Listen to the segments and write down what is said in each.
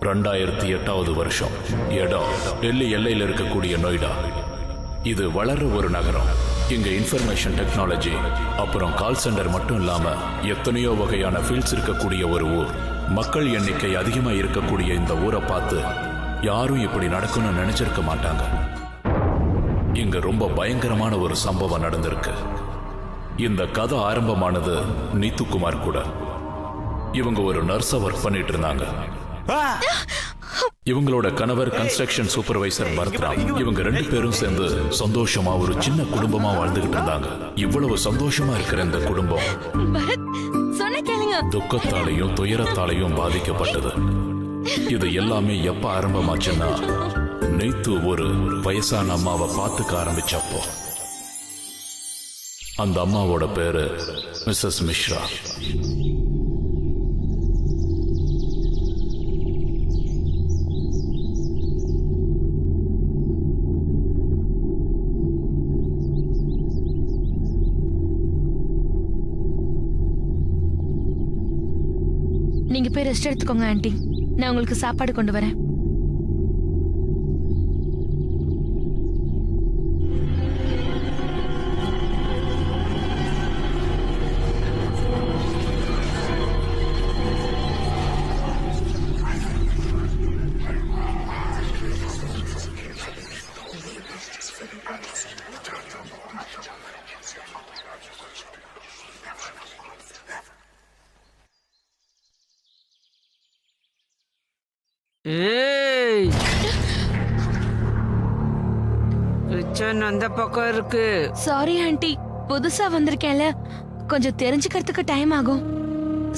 2008வது வருஷம். இடம் டெல்லி எல்லையில் இருக்கக்கூடிய நொய்டா. இது வளர்ற ஒரு நகரம். இங்க இன்ஃபர்மேஷன் டெக்னாலஜி அப்புறம் கால் சென்டர் மட்டும் இல்லாம எத்தனையோ வகையான ஃபீல்ட்ஸ் இருக்கக்கூடிய ஒரு ஊர். மக்கள் எண்ணிக்கை அதிகமா இருக்கக்கூடிய இந்த ஊரை பார்த்து யாரும் இப்படி நடக்கணும்னு நினைச்சிருக்க மாட்டாங்க. இங்க ரொம்ப பயங்கரமான ஒரு சம்பவம் நடந்திருக்கு. இந்த கதை ஆரம்பமானது நீத்துக்குமார் கூட. இவங்க ஒரு நர்ஸா ஒர்க் பண்ணிட்டு இருந்தாங்க. இவங்களோட கணவர் கன்ஸ்ட்ரக்ஷன் சூப்பர்வைசர் பரத்ராம். இவங்க 2 பேரும் சேர்ந்து சந்தோஷமா ஒரு சின்ன குடும்பமா வாழ்ந்துகிட்டு இருந்தாங்க. இவ்வளவு சந்தோஷமா இருக்கிற இந்த குடும்பம் துக்கத்தாலையும் துயரத்தாலையும் பாதிக்கப்பட்டது. இது எல்லாமே எப்ப ஆரம்பமாச்சுன்னா, நீத்து ஒரு வயசான அம்மாவை பார்த்துக்க ஆரம்பிச்சப்போ. அந்த அம்மாவோட பேரு மிஸ்ஸஸ் மிஸ்ரா. நீங்க போய் ரெஸ்ட் எடுத்துக்கோங்க ஆண்டி. நான் உங்களுக்கு சாப்பாடு கொண்டு வரேன். கிச்சன் அந்த பக்கம் இருக்கு. சாரி ஆண்டி, புதுசா வந்திருக்கேன்ல, கொஞ்சம் தெரிஞ்சுக்கிறதுக்கு டைம் ஆகும்.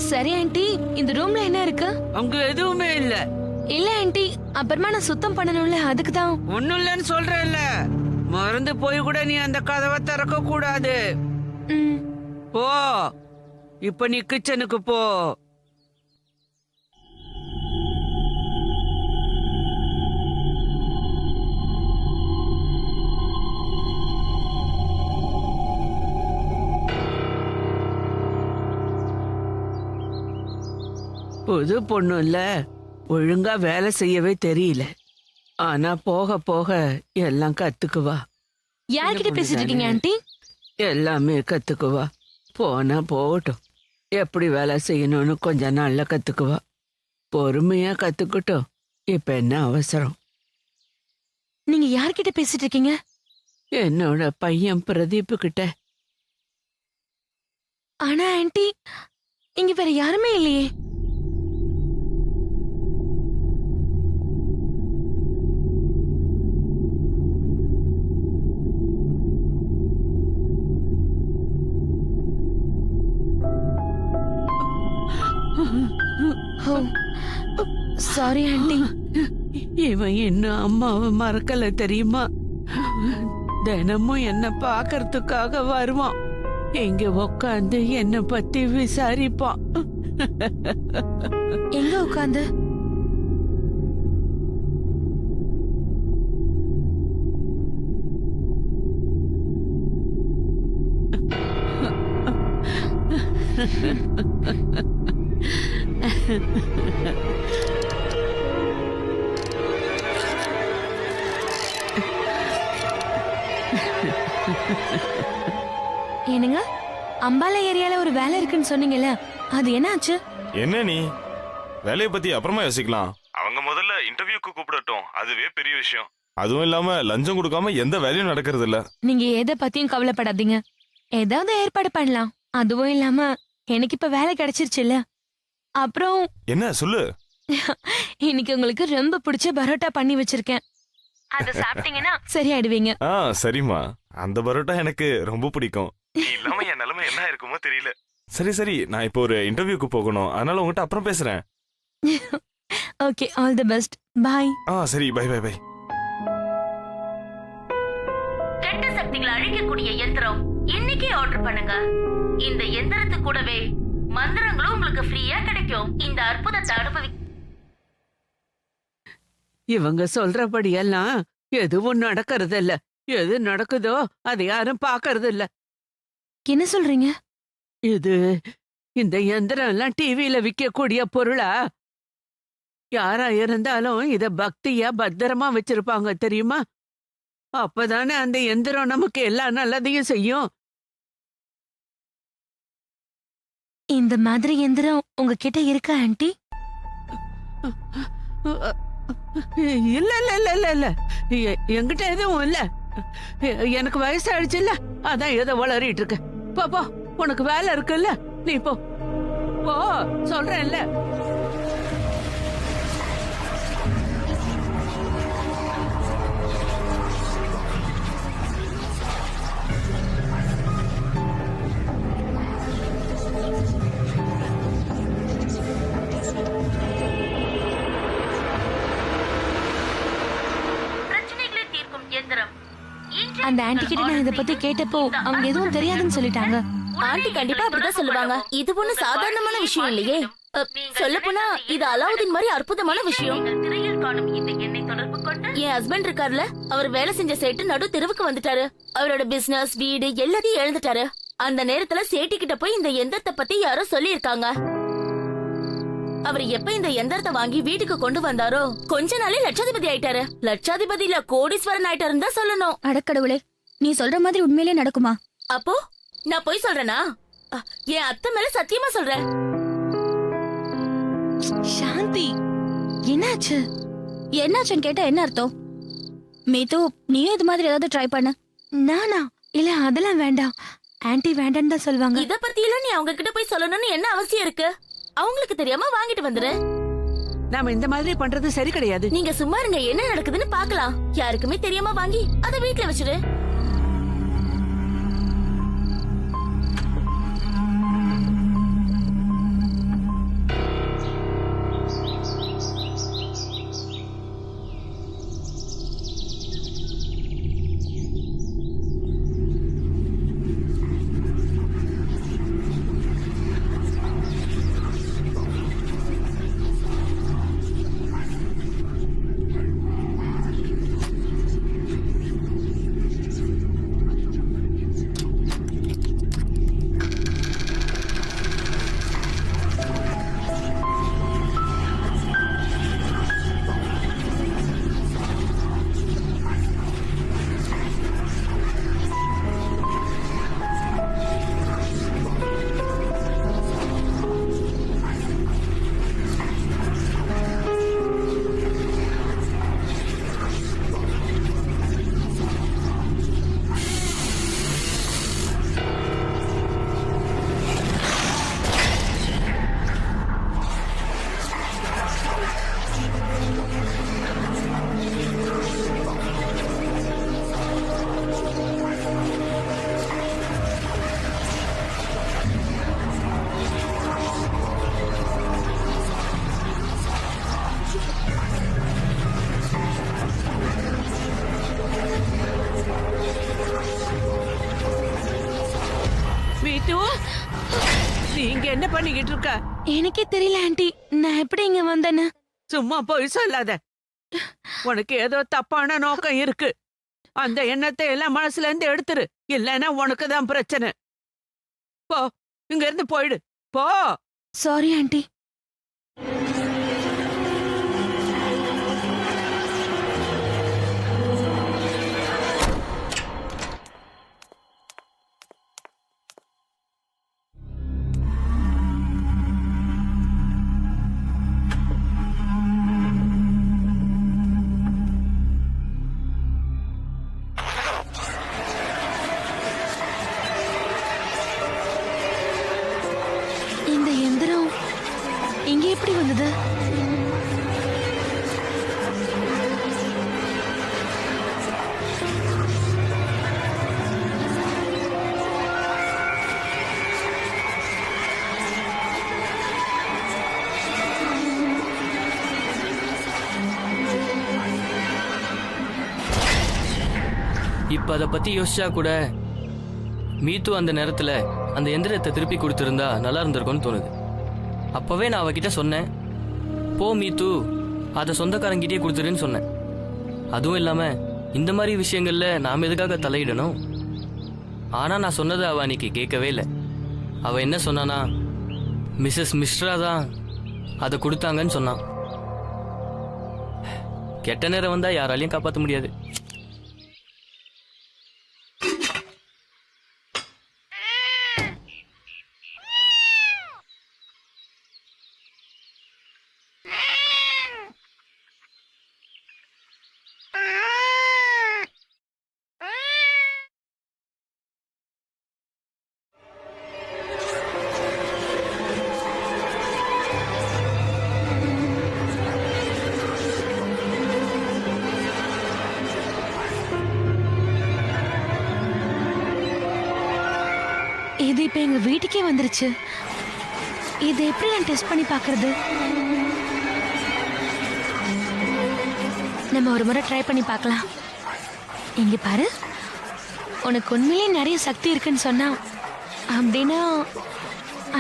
சரி ஆண்டி, இந்த ரூம்ல என்ன இருக்கு? அங்க எதுவுமே இல்ல. இல்ல ஆண்டி, அப்புறமா நான் சுத்தம் பண்ணணும்ல, அதுக்கு தான். ஒண்ணும் இல்லன்னு சொல்றேன்ல. மறந்து போய் கூட நீ அந்த கதவை திறக்க கூடாது. போ, இப்ப நீ கிச்சனுக்கு போ. புது பொண்ணு இல்ல, ஒழுங்கா வேலை செய்யவே தெரியல. ஆனா போக போக எல்லாம் கத்துக்குவா. யார்கிட்ட பேசிட்டு இருக்கீங்க ஆண்டி? எல்லாமே கத்துக்குவா. போனா போகட்டும். எப்படி வேலை செய்யணும்னு கொஞ்ச நாள்ல கத்துக்குவா. பொறுமையா கத்துக்கிட்டோம். இப்ப என்ன அவசரம்? நீங்க யார்கிட்ட பேசிட்டு இருக்கீங்க? என்னோட பையன் பிரதீப் கிட்ட. ஆனா ஆண்டி, இங்க வேற யாருமே இல்லையே. Sorry aunty. இவன் இன்னும் அம்மாவை மறக்கல தெரியுமா? தினமும் என்ன பாக்கறதுக்காக வருவான். இங்க உக்காந்து என்ன பத்தி விசாரிப்பான். எங்க உட்காந்து? என்னங்க, அம்பாலா ஏரியால ஒரு வேலை இருக்குன்னு சொன்னீங்கல்ல, அது என்ன ஆச்சு? என்ன நீ வேலையை பத்தி அப்புறமா யோசிக்கலாம். அவங்க முதல்ல இன்டர்வியூக்கு கூப்பிடட்டும், அதுவே பெரிய விஷயம். அதுவும் இல்லாம லஞ்சம் கொடுக்காம எந்த வேலையும் நடக்கிறது இல்ல. நீங்க எதை பத்தியும் கவலைப்படாதீங்க, ஏதாவது ஏற்பாடு பண்ணலாம். அதுவும் இல்லாம எனக்கு இப்ப வேலை கிடைச்சிருச்சுல்ல. அப்புறம் என்ன சொல்லு. இன்னைக்கு உங்களுக்கு ரொம்ப பிடிச்ச பரோட்டா பண்ணி வச்சிருக்கேன். அத சாப்பிட்டீங்கன்னா சரியாயிடுவீங்க. சரிம்மா, அந்த பரோட்டா எனக்கு ரொம்ப பிடிக்கும். நீ இல்லாம என் நிலைமை என்ன இருக்குமோ தெரியல. சரி சரி, நான் இப்போ ஒரு இன்டர்வியூக்கு போகணும், அதனால உங்ககிட்ட அப்புறம் பேசுறேன். Okay, all the best. Bye. சரி, பை பை பை. கெட்ட சக்திகளை அழிக்கக்கூடிய யந்திரம் இன்னைக்கே ஆர்டர் பண்ணுங்க. இந்த யந்திரத்து கூடவே மந்திரங்களும் உங்களுக்கு ஃப்ரீயா கிடைக்கும். இந்த அற்புதத்தை அனுபவி. இவங்க சொல்றபடியெல்லாம் எதுவும் நடக்கிறது இல்ல. எது நடக்குதோ அதை யாரும் பாக்கறது இல்ல. என்ன சொல்றீங்க? இது இந்த யந்திரம் எல்லாம் டிவியில விற்கக்கூடிய பொருளா? யாரா இருந்தாலும் இத பக்தியா பத்திரமா வச்சிருப்பாங்க தெரியுமா? அப்பதானே அந்த எந்திரம் நமக்கு எல்லா நல்லதையும் செய்யும். இந்த மாதிரி எந்திரம் உங்ககிட்ட இருக்கா ஆண்டி? இல்ல இல்ல இல்ல இல்ல இல்ல என்கிட்ட எதுவும் இல்ல. எனக்கு வயசாயிடுச்சு இல்ல, அதான் ஏதோ வளரிட்டு இருக்க. போ போ, உனக்கு வேலை இருக்குல்ல, நீ போ போ சொல்றேன்ல. பிரச்சனைகளை தீர்க்கும் எந்திரம். அந்த ஆண்டி கிட்ட நான் இத பத்தி கேட்டப்போ அவங்க எதுவும் தெரியாதுன்னு சொல்லிட்டாங்க. ஆண்டி கண்டிப்பா அப்படிதான் சொல்லுவாங்க. இது ஒண்ணு சாதாரணமான விஷயம் இல்லையே. சொல்லப் போனா இது அலாவுதீன் மாதிரி அற்புதமான விஷயம். நீங்கள் திரையில் காணும் இந்த எண்ணை தொடர்பு கொண்டு என் ஹஸ்பண்ட் இருக்காருல, அவர் வேலை செஞ்ச சேட்டு நடு தெருவுக்கு வந்துட்டாரு. அவரோட பிசினஸ் வீடு எல்லாத்தையும் இழந்துட்டாரு. அந்த நேரத்துல சேட்டி கிட்ட போய் இந்த எந்திரத்தை பத்தி யாரோ சொல்லி இருக்காங்க. அவர் எப்ப இந்த எந்திரத்தை வாங்கி வீட்டுக்கு கொண்டு வந்தாரோ கொஞ்ச நாளே லட்சாதிபதி ஆயிட்டாரு. லட்சாதிபதி இல்ல, கோடீஸ்வரன் ஆயிட்டாருன்னு தான் சொல்லணும். அடக்கடவுளே, நீ சொல்ற மாதிரி உண்மையிலே நடக்குமா? அப்போ நான் போய் சொல்றேனா? என் அத்தை மேல சத்தியமா சொல்றேன். சாந்தி, என்னாச்சு? என்னாச்சுன்னு கேட்டா என்ன அர்த்தம்? மீது, நீயும் இது மாதிரி ஏதாவது ட்ரை பண்ண. நானா? இல்ல அதெல்லாம் வேண்டாம், ஆன்டி வேண்டான்னு தான் சொல்லுவாங்க. இத பத்தி எல்லாம் நீ அவங்க கிட்ட போய் சொல்லணும்னு என்ன அவசியம் இருக்கு? அவங்களுக்கு தெரியாம வாங்கிட்டு வந்துரு. நாம இந்த மாதிரி பண்றது சரி கிடையாது. நீங்க சும்மா இருங்க, என்ன நடக்குதுன்னு பாக்கலாம். யாருக்குமே தெரியாம வாங்கி அத வீட்ல வச்சிரு. நீங்க என்ன பண்ணிக்கிட்டு இருக்க? எனக்கே தெரியல ஆன்ட்டி, நான் எப்படி இங்க வந்தேன்னு. சும்மா போய் சொல்லாத. உனக்கு ஏதோ தப்பான நோக்கம் இருக்கு. அந்த எண்ணத்தை எல்லாம் மனசுல இருந்து எடுத்துரு, இல்லைன்னா உனக்கு தான் பிரச்சனை. போ, இங்க இருந்து போயிடு, போ. Sorry anti. இந்த எந்திரம் இங்க எப்படி வந்தது? இப்ப அதை பத்தி யோசிச்சா கூட மீத்து அந்த நேரத்துல அந்த எந்திரத்தை திருப்பி கொடுத்திருந்தா நல்லா இருந்திருக்கும்னு தோணுது. அப்பவே நான் அவகிட்ட சொன்னேன், போ மீத்து, அதை சொந்தக்காரங்கிட்டே கொடுத்துருன்னு சொன்னேன். அதுவும் இல்லாம இந்த மாதிரி விஷயங்கள்ல நாம எதுக்காக தலையிடணும்? ஆனா நான் சொன்னதை அவ அன்னைக்கு கேட்கவே இல்லை. அவ என்ன சொன்னானா, மிஸ்ஸஸ் மிஸ்ரா தான் அதை கொடுத்தாங்கன்னு சொன்னான். கெட்ட நேரம் வந்தா யாராலையும் காப்பாற்ற முடியாது. இது இப்ப எங்க வீட்டுக்கே வந்துருச்சு. இது எப்படி நான் டெஸ்ட் பண்ணி பாக்குறது? நம்ம ஒரு முறை ட்ரை பண்ணி பார்க்கலாம். இங்க பாரு, உனக்கு உண்மையிலேயே நிறைய சக்தி இருக்குன்னு சொன்னா அப்படின்னா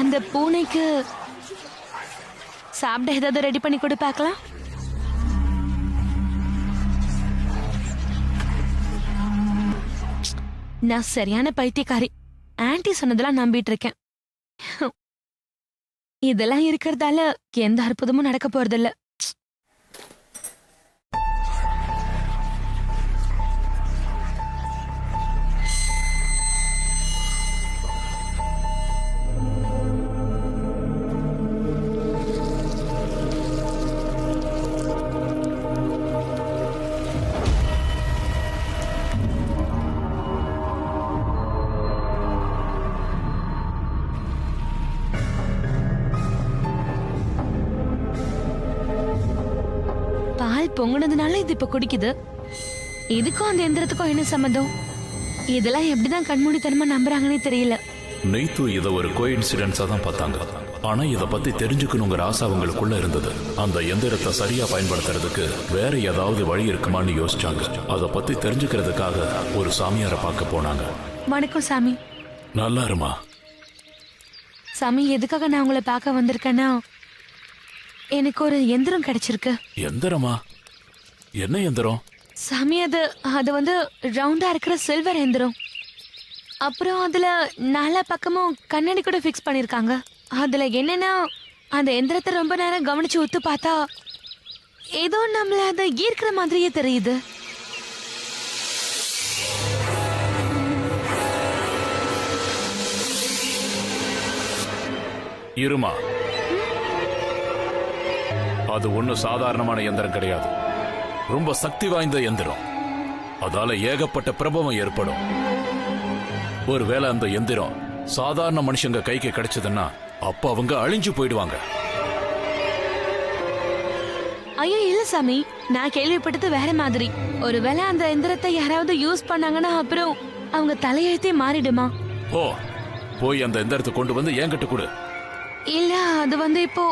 அந்த பூனைக்கு சாப்பிட ஏதாவது ரெடி பண்ணி கொடு பார்க்கலாம். நான் சரியான பைத்தியக்காரி. ஆன்ட்டி சொன்னதெல்லாம் நம்பிட்டு இருக்கேன். இதெல்லாம் இருக்கிறதால எந்த அற்புதமும் நடக்க போறதில்ல. பொங்குனதுனால இது இப்ப குடிக்குது. இதுக்கும் அந்த எந்திரத்துக்கும் என்ன சம்பந்தம்? இதெல்லாம் எப்படிதான் கண்மூடித்தனமா நம்புறாங்கன்னே தெரியல. நெய்த்து இதை ஒரு கோஇன்சிடென்ஸா தான் பார்த்தாங்க. ஆனா இதை பத்தி தெரிஞ்சுக்கணுங்கிற ஆசை அவங்களுக்குள்ள இருந்தது. அந்த எந்திரத்தை சரியா பயன்படுத்துறதுக்கு வேற ஏதாவது வழி இருக்குமான்னு யோசிச்சாங்க. அதை பத்தி தெரிஞ்சுக்கிறதுக்காக ஒரு சாமியாரை பார்க்க போனாங்க. வணக்கம் சாமி. நல்லா இருமா. சாமி, எதுக்காக நான் உங்களை பார்க்க வந்திருக்கேன்னா, எனக்கு ஒரு எந்திரம் கிடைச்சிருக்கு. எந்திரமா? என்ன எந்திரம்? சாமி, அது வந்து ரவுண்டா இருக்கிற சில்வர் எந்திரம். அப்புறம் அதுல நாலா பக்கமும் கண்ணாடி கூட ஃபிக்ஸ் பண்ணிருக்காங்க. அதுல என்னன்னா, அந்த எந்திரத்தை ரொம்ப நேரம் கவனிச்சு ஒத்து பார்த்தா ஏதோ நம்மள அதை ஈர்க்கிற மாதிரியே தெரியுது. இருமா, அது ஒன்னும் சாதாரணமான எந்திரம் கிடையாது. ரொம்ப சக்தி வாய்ந்த எந்திரம். அதால ஏகப்பட்ட பிரபவம் ஏற்படும். ஒருவேளை அந்த எந்திரம் சாதாரண மனுஷங்க கைக்கு கிடைச்சதுன்னா அப்ப அவங்க அழிஞ்சு போயிடுவாங்க. ஐயோ இல்ல சாமி, நான் கேள்விப்பட்டது வேற மாதிரி. ஒருவேளை அந்த எந்திரத்தை யாராவது யூஸ் பண்ணாங்கன்னா அப்புறம் அவங்க தலையெழுத்தே மாறிடுமா? போய் அந்த எந்திரத்தை கொண்டு வந்து என்கிட்ட கொடு. இல்ல, அது வந்து இப்போ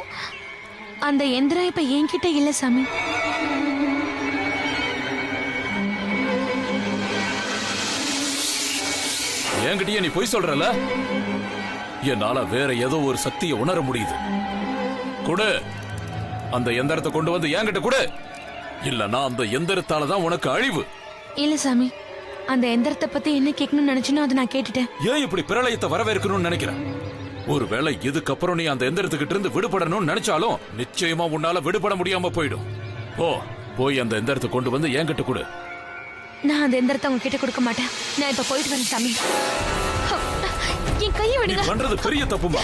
அந்த எந்திரம் இப்ப என்கிட்ட இல்ல சாமி. என்கிட்டயே நீ போய் சொல்றல? என்னால வேற ஏதோ ஒரு சக்தியை உணர முடியுது. கொடு, அந்த எந்திரத்தை கொண்டு வந்து என்கிட்ட கொடு. இல்லனா அந்த எந்திரத்தால தான் உனக்கு அழிவு. இல்ல சாமி, அந்த எந்திரத்தை பத்தி என்ன கேட்கணும்னு நினைச்சனோ அதை நான் கேட்டுட்டேன். ஏன் இப்படி பிரளயத்தை வரவேற்கணும்னு நினைக்கிறேன்? ஒருவேளை இதுக்கப்புறம் நீ அந்த எந்திரத்துக்கிட்ட இருந்து விடுபடணும்னு நினைச்சாலும் நிச்சயமா உன்னால விடுபட முடியாம போயிடும். போய் அந்த எந்திரத்தை கொண்டு வந்து என்கிட்ட கொடு. நான் அந்த எந்திரத்தை உங்க கிட்ட கொடுக்க மாட்டேன். நான் இப்ப போயிட்டு வரேன் சாமி. என் கையை விடுங்க. பண்றது பெரிய தப்புமா.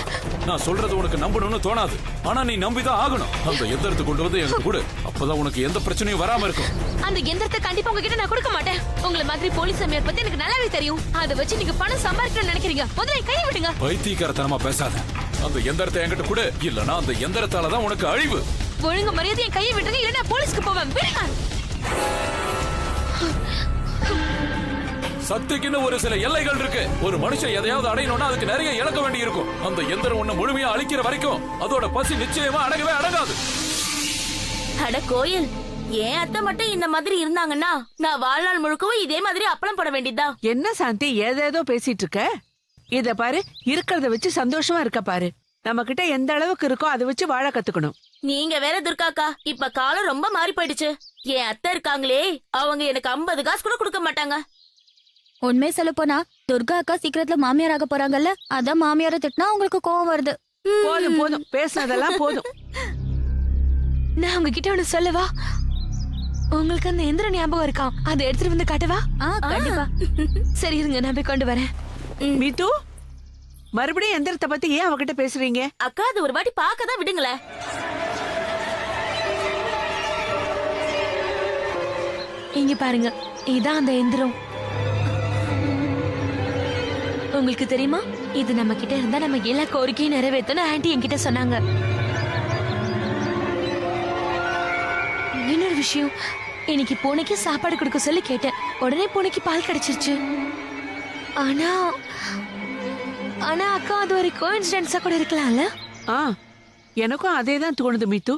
நான் சொல்றது உனக்கு நம்பணும்னு தோணாது, ஆனா நீ நம்பிதான் ஆகணும். அந்த எந்திரத்தை கொண்டு வந்து என்கிட்ட கொடு. அப்பதான் உனக்கு எந்த பிரச்சனையும் வராம இருக்கும். அந்த எந்திரத்தை கண்டிப்பா உங்ககிட்ட நான் கொடுக்க மாட்டேன். உங்களை மாதிரி போலீஸ் சாமியார் பத்தி எனக்கு நல்லாவே தெரியும். அதை வச்சு நீங்க பணம் சம்பாதிக்கணும்னு நினைக்கிறீங்க. முதல்ல கையை விடுங்க. பைத்தியக்காரத்தனமா பேசாத. அந்த எந்திரத்தை என்கிட்ட கொடு. இல்லனா அந்த எந்திரத்தாலதான் உனக்கு அழிவு. ஒழுங்கு மரியாதை என் கையை விடுங்க, இல்லனா போலீஸ்க்கு போவேன். சக்திக்குன்னு ஒரு சில எல்லைகள் இருக்கு. ஒரு மனுஷன் எதையாவது அடையணும்னா அதுக்கு நிறைய இழக்க வேண்டி இருக்கும். அந்த எந்திரம் ஒண்ணு முழுமையா அழிக்கிற வரைக்கும் அதோட பசி நிச்சயமா அடங்கவே அடங்காது. அட கோயில், ஏன் அத்தை மட்டும் இந்த மாதிரி இருந்தாங்கன்னா நான் வாழ்நாள் முழுக்கவும் இதே மாதிரி அப்பளம் போட வேண்டியதுதான். என்ன சாந்தி ஏதேதோ பேசிட்டு இருக்க? இத பாரு, இருக்கிறத வச்சு சந்தோஷமா இருக்க பாரு. நம்ம கிட்ட எந்த அளவுக்கு இருக்கோ அதை வச்சு வாழ கத்துக்கணும். நீங்க வேற துர்காக்கா, இப்ப காலம் ரொம்ப மாறி போயிடுச்சு. என் அத்தை இருக்காங்களே, அவங்க எனக்கு 50 காசு கூட கொடுக்க மாட்டாங்க. உண்மை சொல்ல போனா துர்கா அக்கா சீக்கிரத்துல மாமியார் ஆக போறாங்கல்ல, அதான் மாமியார திட்டினா உங்களுக்கு கோவம் வருது. போதும் போதும், பேசினதெல்லாம் போதும். நான் உங்ககிட்ட ஒண்ணு சொல்லவா? உங்களுக்கு அந்த எந்திரம் ஞாபகம் இருக்கா? அதை எடுத்துட்டு வந்து காட்டவா? கண்டிப்பா. சரி இருங்க, நான் போய் கொண்டு வரேன். மீத்து, மறுபடியும் எந்திரத்தை பத்தி ஏன் அவகிட்ட பேசுறீங்க? அக்கா அது ஒரு வாட்டி பார்க்க தான் விடுங்களேன். இங்க பாருங்க, இதான் அந்த எந்திரம். உங்களுக்கு தெரியுமா, இது நம்ம கிட்ட இருந்தா நம்ம எல்லா கோரிக்கையும் நிறைவேற்றணும் ஆன்ட்டி என்கிட்ட சொன்னாங்க. இன்னொரு விஷயம், இன்னைக்கு பூனைக்கு சாப்பாடு கொடுக்க சொல்லி கேட்டேன். உடனே பூனைக்கு பால் கிடைச்சிருச்சு. ஆனா ஆனா அக்கா, அது ஒரு கோஇன்சிடென்ஸா கூட இருக்கலாம்ல? எனக்கும் அதே தான் தோணுது மீத்து.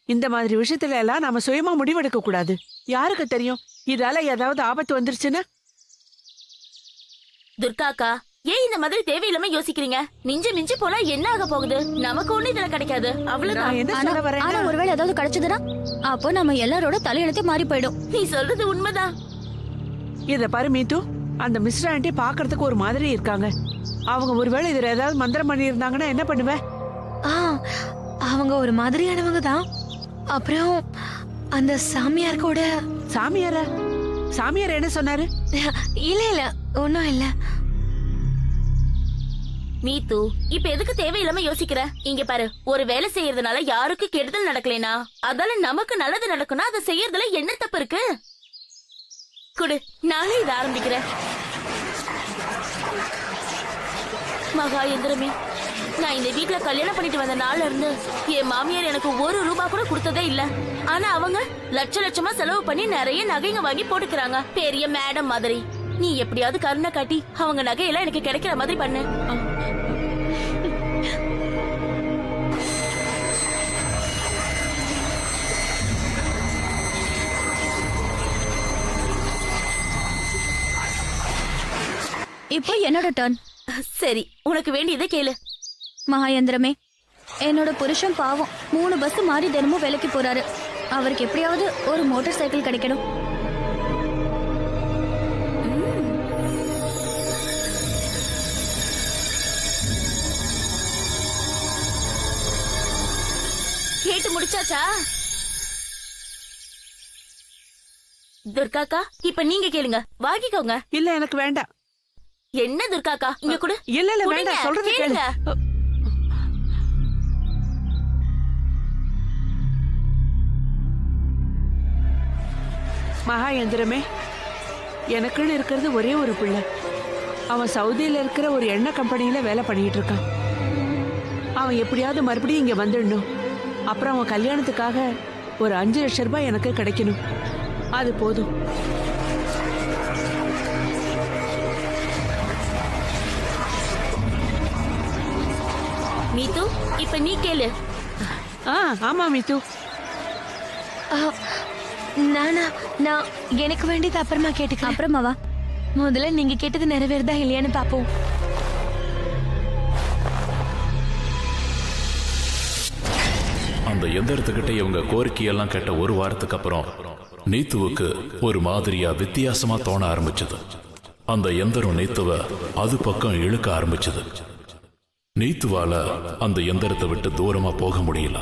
இந்த மாதிரி விஷயத்துல எல்லாம் நாம சுயமா முடிவெடுக்க கூடாது. யாருக்கு தெரியும், இதால ஏதாவது ஆபத்து வந்துருச்சுன்னா? துர்காக்கா, ஏன் இந்த மாதிரி தேவையில்லாம யோசிக்கிறீங்க? மிஞ்சி மிஞ்சி போனா என்ன ஆக போகுது? நமக்கு ஒண்ணு இதுல கிடைக்காது, அவ்வளவுதான். நான் என்ன சொல்ல வரேன்? ஆனா ஒருவேளை ஏதாவது கிடைச்சதுன்னா அப்போ நம்ம எல்லாரோட தலையெழுத்தே மாறி போயிடும். நீ சொல்றது உண்மைதான். இத பாரு மீத்து, அந்த மிஸ்டர் ஆண்டி பாக்குறதுக்கு ஒரு மாதிரி இருக்காங்க. அவங்க ஒருவேளை இதுல ஏதாவது மந்திரம் பண்ணி இருந்தாங்கன்னா என்ன பண்ணுவ? அவங்க ஒரு மாதிரியானவங்க தான். அப்புறம் அந்த சாமியார் கூட. சாமியாரா? சாமியார் என்ன சொன்னாரு? இல்ல இல்ல, ஒன்னும் இல்ல. மீத்து, இப்ப எதுக்கு தேவையில்லாம யோசிக்கிற? இங்க பாரு, ஒரு வேலை செய்யறதுனால யாருக்கு கெடுதல் நடக்கலைனா அதால நமக்கு நல்லது நடக்கும்னா அதை செய்யறதுல என்ன தப்பு இருக்கு? குடு, நானே இதை ஆரம்பிக்கிறேன். மகா எந்திரமே, நான் இந்த வீட்டுல கல்யாணம் பண்ணிட்டு வந்த நாள்ல இருந்து என் மாமியார் எனக்கு 1 ரூபாய் கூட கொடுத்ததே இல்ல. ஆனா அவங்க லட்சமா செலவு பண்ணி நிறைய நகைங்க வாங்கி போட்டுக்கிறாங்க, பெரிய மேடம் மாதிரி. நீ எப்படியாவது கருணை காட்டி அவங்க நகையெல்லாம் எனக்கு கிடைக்கிற மாதிரி பண்ணு. இப்போ என்னோட டர்ன். சரி, உனக்கு வேண்டியதை கேளு. மகாயந்திரமே, என்னோட புருஷன் பாவம் 3 பஸ் மாறி தினமும் வேலைக்கு போறாரு. அவருக்கு எப்படியாவது ஒரு மோட்டார் சைக்கிள் கிடைக்கணும். கேட்டு முடிச்சாச்சா? துர்காக்கா, இப்ப நீங்க கேளுங்க, வாங்கிக்கோங்க. இல்ல, எனக்கு வேண்டாம். என்ன துர்காக்கா, இங்க கொடு. இல்ல இல்ல வேண்டாம், சொல்றது கேளுங்க. மகா எந்திரமே, எனக்குன்னு இருக்கிறது ஒரே ஒரு பிள்ளை. அவன் சவுதியில இருக்கிற ஒரு எண்ணெய் கம்பெனியில வேலை பண்ணிட்டு இருக்கான். அவன் எப்படியாவது மறுபடியும் இங்க வந்துடணும். அப்புறம் அவன் கல்யாணத்துக்காக ஒரு 5 லட்சம் ரூபாய் எனக்கு கிடைக்கணும். அது போதும். மீத்து, இப்ப நீ கேளு. ஆமா மீத்து. நான் எனக்கு வேண்டியது அப்புறமா கேட்டுக்க. அப்புறமாவா? முதல்ல நீங்க கேட்டது நிறைவேறதா இல்லையான்னு பாப்போம். அந்த எந்திரத்துக்கிட்ட இவங்க கோரிக்கையெல்லாம் கேட்ட 1 வாரத்துக்கு அப்புறம் நீத்துவுக்கு ஒரு மாதிரியா வித்தியாசமா தோண ஆரம்பிச்சது. அந்த எந்திரம் நீத்துவ அது பக்கம் இழுக்க ஆரம்பிச்சது. நீத்துவால அந்த எந்திரத்தை விட்டு தூரமா போக முடியல.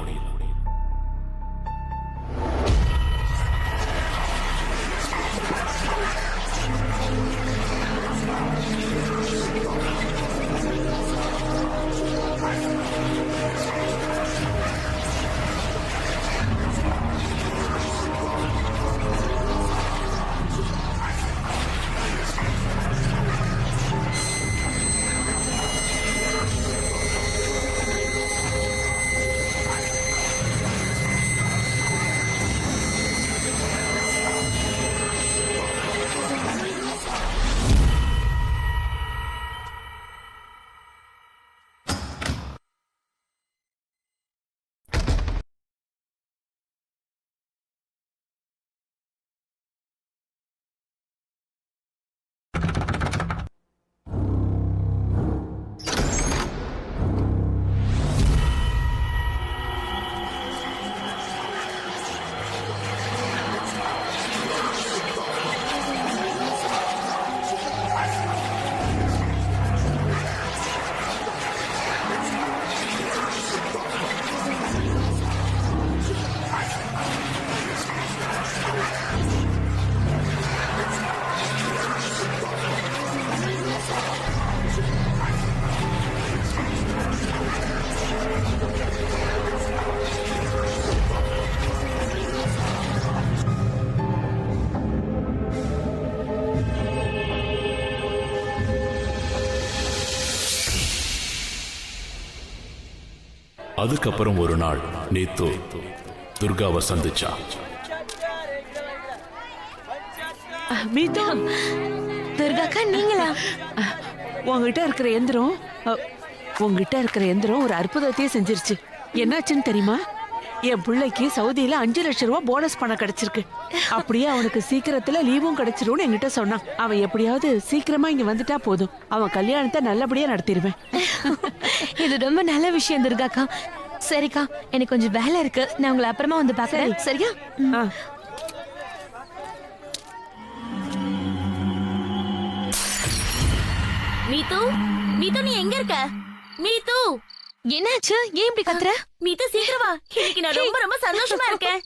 அதுக்கப்புறம் ஒரு நாள் நீத்து துர்காவை சந்திச்சா. மீது, துர்காக்கா நீங்களா? உங்ககிட்ட இருக்கிற எந்திரம் ஒரு அற்புதத்தையே செஞ்சிருச்சு. என்னாச்சுன்னு தெரியுமா? என் பிள்ளைக்கு சவுதியில 5 லட்சம் ரூபாய் போனஸ் பணம் கிடைச்சிருக்கு. அப்படியே அவனுக்கு சீக்கிரத்துல லீவும் கிடைச்சிரும்னு என்கிட்ட சொன்னான். அவன் எப்படியாவது சீக்கிரமா இங்க வந்துட்டா போதும், அவன் கல்யாணத்தை நல்லபடியா நடத்திடுவேன். இது ரொம்ப நல்ல விஷயம் துர்காக்கா. சரிக்கா, எனக்கு கொஞ்சம் வேலை இருக்கு, நான் உங்களை அப்புறமா வந்து பாக்குறேன். சரியா? ஆ. மீது, மீது நீ எங்க இருக்க? மீது, என்னாச்சு? ஏன் இப்படி கத்துற? மீது சீக்கிரம் வா, இன்னைக்கு நான் ரொம்ப ரொம்ப சந்தோஷமா இருக்கேன்.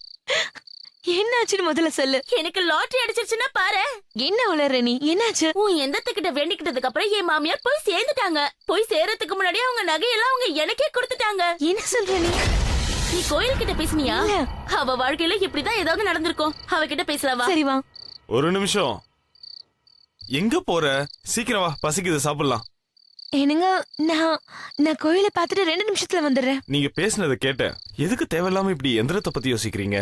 என்னாச்சுன்னு முதல்ல சொல்லு. எனக்கு லாட்டரி அடிச்சிருச்சுன்னா பாரு. என்ன உளற நீ? என்னாச்சு? உன் எந்தத்துக்கிட்ட வேண்டிக்கிட்டதுக்கு அப்புறம் என் மாமியார் போய் சேர்ந்துட்டாங்க. போய் சேர்றதுக்கு முன்னாடியே அவங்க நகையெல்லாம் அவங்க எனக்கே கொடுத்துட்டாங்க. என்ன சொல்ற நீ? நீ கோயில் கிட்ட பேசுனியா? இல்ல. அவ வாழ்க்கையில இப்படிதான் ஏதாவது நடந்திருக்கும். அவகிட்ட பேசலாவா? சரி வா. ஒரு நிமிஷம், எங்க போற? சீக்கிரம் வா, பசிக்குது, சாப்பிடலாம். என்னங்க, நான் கோயிலை பார்த்துட்டு 2 நிமிஷத்துல வந்துடுறேன். நீங்க பேசுனதை கேட்டேன். எதுக்கு தேவையில்லாம இப்படி எந்திரத்தை பத்தி யோசிக்கிறீங்க?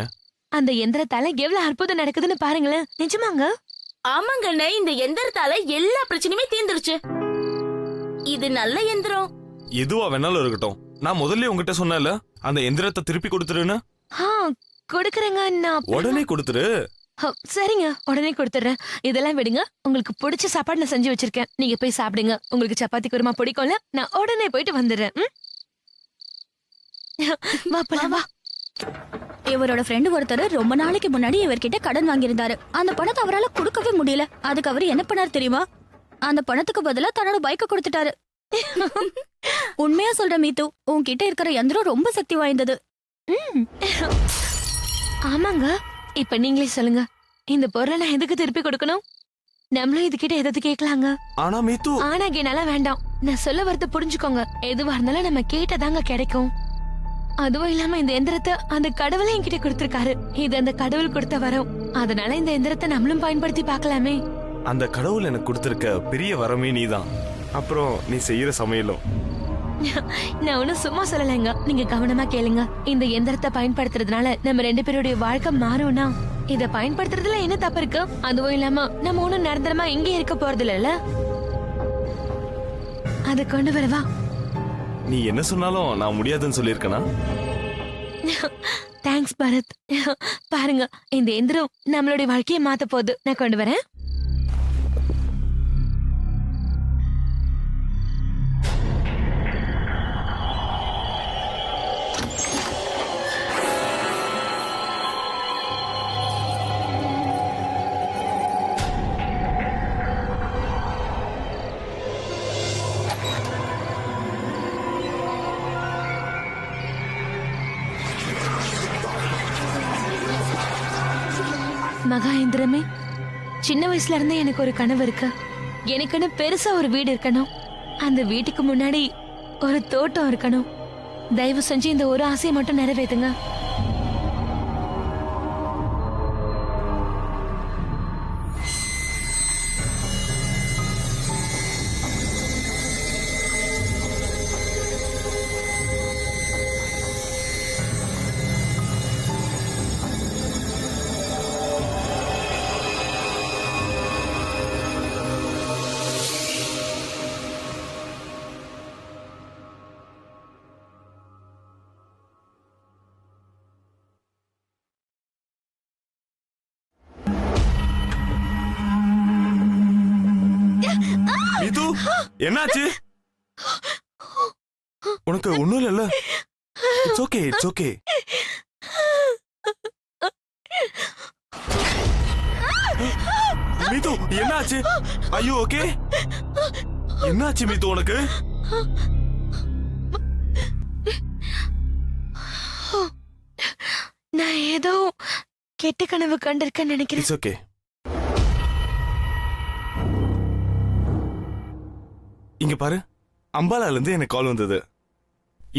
அந்த எந்திரத்தால எவ்வளவு அற்புதம் நடக்குதுன்னு பாருங்களேன். நிஜமாங்க? ஆமாங்கண்ணே, இந்த எந்திரத்தால எல்லா பிரச்சனையுமே தீர்ந்துருச்சு. இது நல்ல எந்திரம். எதுவா வேணாலும் இருக்கட்டும், நான் முதல்ல உங்ககிட்ட சொன்னேன்ல அந்த எந்திரத்தை திருப்பி கொடுத்துருன்னு. கொடுக்கறேங்க. நான் உடனே கொடுத்துரு. சரிங்க, உடனே கொடுத்துறேன். இதெல்லாம் விடுங்க, உங்களுக்கு பிடிச்ச சாப்பாடு நான் செஞ்சு வச்சிருக்கேன். நீங்க போய் சாப்பிடுங்க. உங்களுக்கு சப்பாத்தி குருமா பிடிக்கும்ல? நான் உடனே போயிட்டு வந்துடுறேன். வா போலாம், வா. இவரோட ஃப்ரெண்டு ஒருத்தர் ரொம்ப நாளைக்கு முன்னாடி இவர்கிட்ட கடன் வாங்கியிருந்தாரு. அந்த பணத்தை அவரால் கொடுக்கவே முடியல. அதுக்கு அவர் என்ன பண்ணாரு தெரியுமா? அந்த பணத்துக்கு பதிலா தன்னோட பைக்கை கொடுத்துட்டாரு. உண்மையா சொல்ற மீத்து, உன்கிட்ட இருக்கிற யந்திரம் ரொம்ப சக்தி வாய்ந்தது. ஆமாங்க. இப்ப நீங்களே சொல்லுங்க, இந்த பொருளை நான் எதுக்கு திருப்பி கொடுக்கணும்? நம்மளும் இதுகிட்ட எதாவது கேட்கலாங்க. ஆனா மீத்து, ஆனா கேனாலாம் வேண்டாம். நான் சொல்ல வரத புரிஞ்சுக்கோங்க. எதுவா இருந்தாலும் நம்ம கேட்டதாங்க கிடைக்கும். அதுவும் இல்லாம இந்த எந்திரத்தை அந்த கடவுளை என்கிட்ட கொடுத்திருக்காரு. இது அந்த கடவுள் கொடுத்த வரம். அதனால இந்த எந்திரத்தை நம்மளும் பயன்படுத்தி பார்க்கலாமே. அந்த கடவுள் எனக்கு கொடுத்திருக்க பெரிய வரமே நீதான். அப்புறம் நீ செய்யற சமையலும். நான் ஒன்னும் சும்மா சொல்லலைங்க, நீங்க கவனமா கேளுங்க. இந்த எந்திரத்தை பயன்படுத்துறதுனால நம்ம 2 பேருடைய வாழ்க்கை மாறும்னா இத பயன்படுத்துறதுல என்ன தப்பு இருக்கு? அதுவும் இல்லாம நம்ம ஒண்ணும் நிரந்தரமா எங்கே இருக்க போறது இல்லைல்ல. அதை கொண்டு வரவா? நீ என்ன சொன்னாலும் நான் முடியாதுன்னு சொல்லியிருக்கேனா? தேங்க்ஸ் பரத். பாருங்க, இந்த எந்திரம் நம்மளுடைய வாழ்க்கையை மாத்த போகுது. நான் கொண்டு வரேன். மகாேந்திரமே, சின்ன வயசுல இருந்தே எனக்கு ஒரு கனவு இருக்கு. எனக்குன்னு பெருசா ஒரு வீடு இருக்கணும். அந்த வீட்டுக்கு முன்னாடி ஒரு தோட்டம் இருக்கணும். தயவு செஞ்சு இந்த ஒரு ஆசையை மட்டும் நிறைவேத்துங்க. மீது, என்னாச்சு? உனக்கு ஒண்ணும் இல்ல? It's okay, it's okay. மீது, என்னாச்சு? ஐயோ, ஓகே. என்னாச்சு மீது உனக்கு? நான் ஏதோ கெட்ட கனவு கண்டிருக்கேன்னு நினைக்கிறேன். It's okay. இங்க பாரு, அம்பாலால இருந்து எனக்கு கால் வந்தது.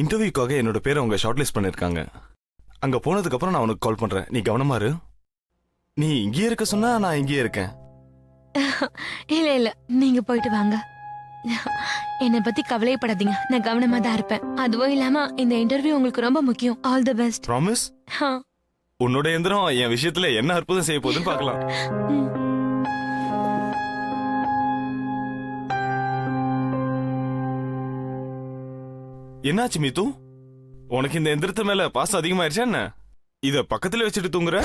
இன்டர்வியூக்காக என்னோட பேரை அவங்க ஷார்ட் லிஸ்ட் பண்ணிருக்காங்க. அங்க போனதுக்கு அப்புறம் நான் உனக்கு கால் பண்றேன். நீ கவனமா இரு. நீ இங்கேயே இருக்க சொன்னா நான் இங்கேயே இருக்கேன். இல்ல இல்ல, நீங்க போயிட்டு வாங்க. என்னை பத்தி கவலைப்படாதீங்க, நான் கவனமா தான் இருப்பேன். அதுவும் இல்லாம இந்த இன்டர்வியூ உங்களுக்கு ரொம்ப முக்கியம். All the best. ப்ராமிஸ்? உன்னோட எந்திரம் என் விஷயத்துல என்ன அற்புதம் செய்ய போகுதுன்னு பார்க்கலாம். என்னாச்சு மீத்து? உனக்கு இந்த எந்திரத்து மேல பாசம் அதிகமாயிருச்சா என்ன? இத பக்கத்துல வச்சுட்டு தூங்குற?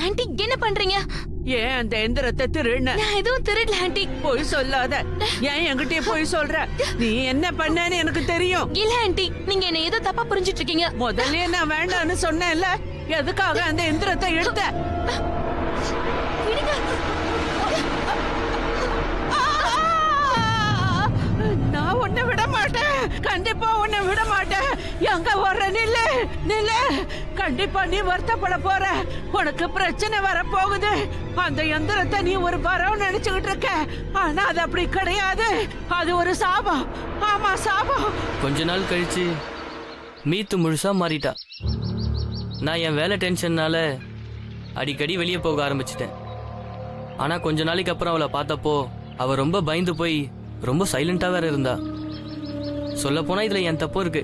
ஆன்ட்டி என்ன பண்றீங்க? ஏன் அந்த எந்திரத்தை திருடுன? நான் எதுவும் திருடல ஆன்ட்டி. போய் சொல்லாத. ஏன் என்கிட்டயே போய் சொல்ற? நீ என்ன பண்ணேன்னு எனக்கு தெரியும். இல்ல ஆன்ட்டி, நீங்க என்ன ஏதோ தப்பா புரிஞ்சிட்டு இருக்கீங்க. முதல்ல நான் வேண்டாம்னு சொன்னேன்ல, எதுக்காக அந்த எந்திரத்தை எடுத்த? நான் உன்னை விட மாட்டேன், கண்டிப்பா உன்னை விட மாட்டேன். எங்க வர்ற? நில்லு நில்லு. கண்டிப்பா நீ வருத்தப்பட போற. உனக்கு பிரச்சனை வர போகுது. அந்த எந்திரத்தை நீ ஒரு வரம் நினைச்சுக்கிட்டு இருக்க, ஆனா அது அப்படி கிடையாது. அது ஒரு சாபம். ஆமா, சாபம். கொஞ்ச நாள் கழிச்சு மீத்து முழுசா மாறிட்டா. நான் என் வேலை டென்ஷன்னால அடிக்கடி வெளியே போக ஆரம்பிச்சிட்டேன். ஆனா கொஞ்ச நாளைக்கு அப்புறம் அவளை பார்த்தப்போ அவ ரொம்ப பயந்து போய் ரொம்ப சைலண்டா வேற இருந்தா. சொல்ல போனா இதுல என் தப்பு இருக்கு.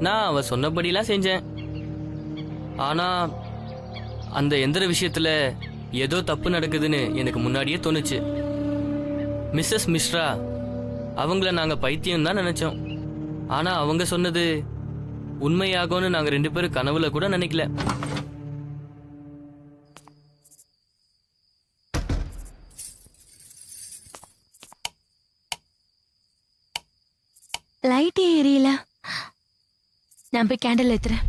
நான் அவ சொன்னபடிலாம் செஞ்சேன். ஆனா அந்த எந்திர விஷயத்துல ஏதோ தப்பு நடக்குதுன்னு எனக்கு முன்னாடியே தோணுச்சு. மிஸ்ஸஸ் மிஸ்ரா அவங்கள நாங்க பைத்தியம் தான் நினைச்சோம். ஆனா அவங்க சொன்னது உண்மையாகும்னு நாங்க 2 பேரும் கனவுல கூட நினைக்கல. லைட் எரியல. நான் போய் கேண்டில் ஏத்துறேன்.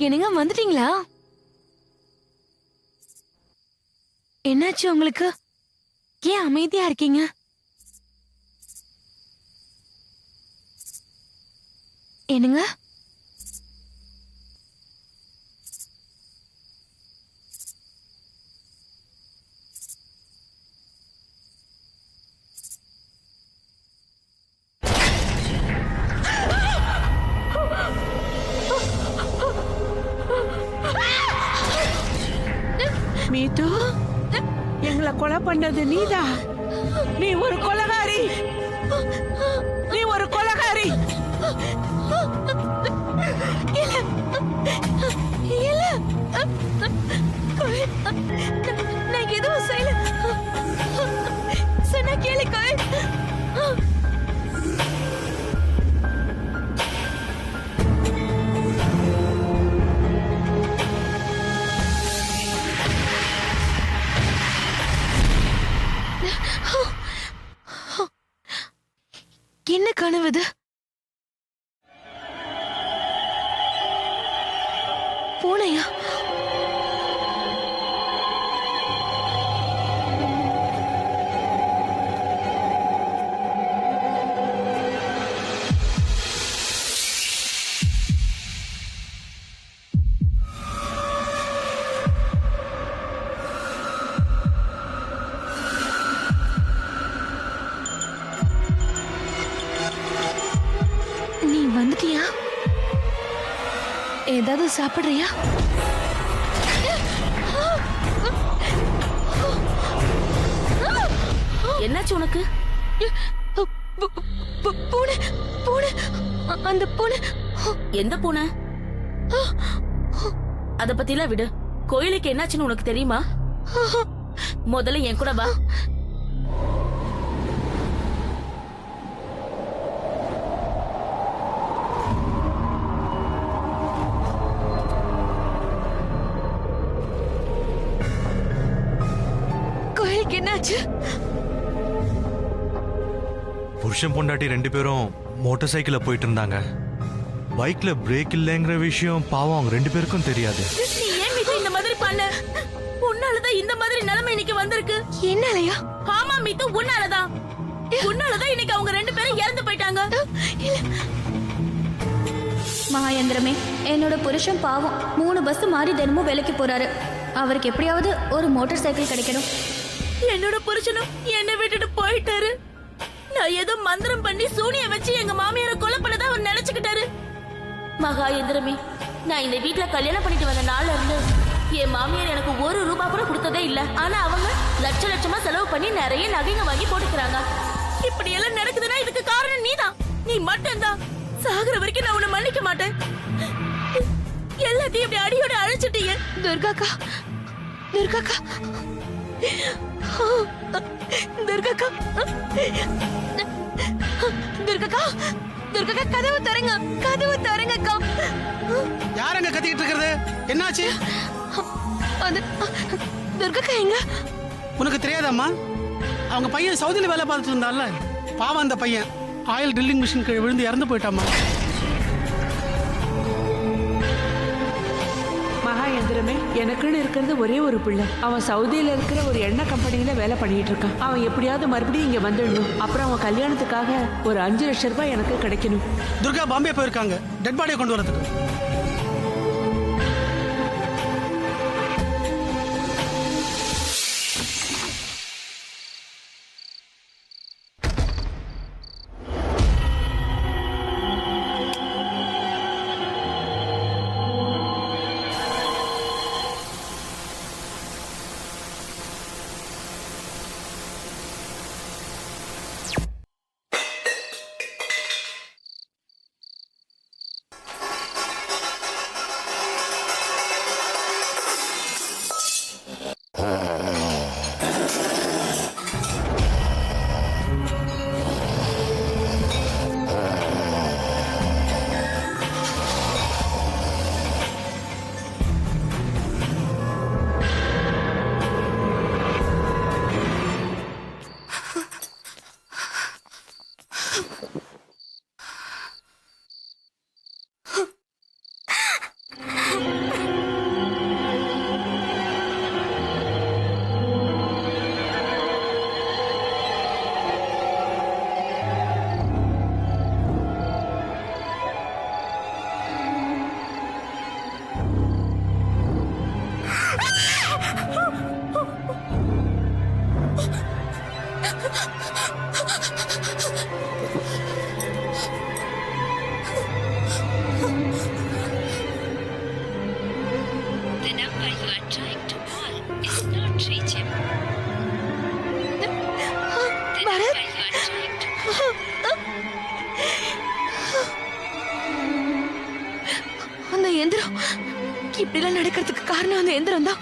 என்னங்க வந்துட்டீங்களா? என்னாச்சு உங்களுக்கு? ஏன் அமைதியா இருக்கீங்க? என்னங்க? மீது, எங்களை கொலை பண்ணது நீதான். நீ ஒரு கொலைகாரி. நீ ஒரு கொலைகாரி. நான் எதுவும் செய்யல. சொன்னா கேளு கோயில். என்ன கனவுது? பூனையா? நீ வந்துட்டியா? ஏதாவது சாப்பிடுறியா? என்னாச்சு உனக்கு? பூனை பூனை. அந்த பூனை. எந்த பூனை? அத பத்திலாம் விடு. கோயிலுக்கு என்னாச்சுன்னு உனக்கு தெரியுமா? முதல்ல என் கூட வா. கோயிலுக்கு என்னாச்சு? புருஷன் பொண்டாட்டி 2 பேரும் மோட்டார் சைக்கிள்ல போயிட்டு இருந்தாங்க. பைக்ல பிரேக் இல்லைங்கிற விஷயம் பாவம் அவங்க 2 பேருக்கும் தெரியாது. நீ ஏன் மீது இந்த மாதிரி பண்ண? உன்னாலதான் இந்த மாதிரி நிலைமை இன்னைக்கு வந்திருக்கு. என்னாலயா? ஆமா மீத்து, உன்னாலதான். உன்னாலதான் இன்னைக்கு அவங்க 2 பேரும் இறந்து போயிட்டாங்க. மகாயந்திரமே, என்னோட புருஷன் பாவம் 3 பஸ் மாறி தினமும் வேலைக்கு போறாரு. அவருக்கு எப்படியாவது ஒரு மோட்டார் சைக்கிள் கிடைக்கணும். என்னோட புருஷனும் என்னை விட்டுட்டு போயிட்டாரு. நான் ஏதோ மந்திரம் பண்ணி சூனிய வச்சு எங்க மாமியாரை கொலை பண்ணதா அவர் நினைச்சுக்கிட்டாரு. மகாயந்திரமே, நான் இந்த வீட்டுல கல்யாணம் பண்ணிட்டு வந்த நாள்ல இருந்து என் மாமியார் எனக்கு 1 ரூபாய் கூட கொடுத்ததே இல்ல. ஆனா அவங்க லட்சமா செலவு பண்ணி நிறைய நகைங்க வாங்கி போட்டுக்கிறாங்க. இப்படி எல்லாம் நடக்குதுன்னா இதுக்கு காரணம் நீதான். நீ மட்டும்தான். சாகுற வரைக்கும் நான் உன்னை மன்னிக்க மாட்டேன். எல்லாத்தையும் இப்படி அடியோட அழைச்சிட்டீங்க. துர்காக்கா, துர்காக்கா, துர்காக்கா, துர்காக்கா, துர்காக்கா, கதவு தரங்க, கதவு தரங்கக்கா. யாரங்க கத்திக்கிட்டு இருக்கிறது? என்னாச்சு? அது துர்காக்கா எங்க? உனக்கு தெரியாதாம்மா? அவங்க பையன் சவுதியில வேலை பார்த்துட்டு இருந்தான்ல, பாவம் அந்த பையன் ஆயில் ட்ரில்லிங் மிஷின் கீழே விழுந்து இறந்து போயிட்டாமா. மகாயந்திரமே, எனக்குன்னு இருக்கிறது ஒரே ஒரு பிள்ளை. அவன் சவுதியில இருக்கிற ஒரு எண்ணெய் கம்பெனியில வேலை பண்ணிட்டு இருக்கான். அவன் எப்படியாவது மறுபடியும் இங்க வந்துடணும். அப்புறம் அவன் கல்யாணத்துக்காக ஒரு 5 லட்சம் ரூபாய் எனக்கு கிடைக்கணும். துர்கா பாம்பே போயிருக்காங்க டெட் பாடியை கொண்டு வரதுக்கு. அந்த எந்திரம் இப்படிலாம் நடக்கிறதுக்கு காரணம் அந்த எந்திரம் தான்.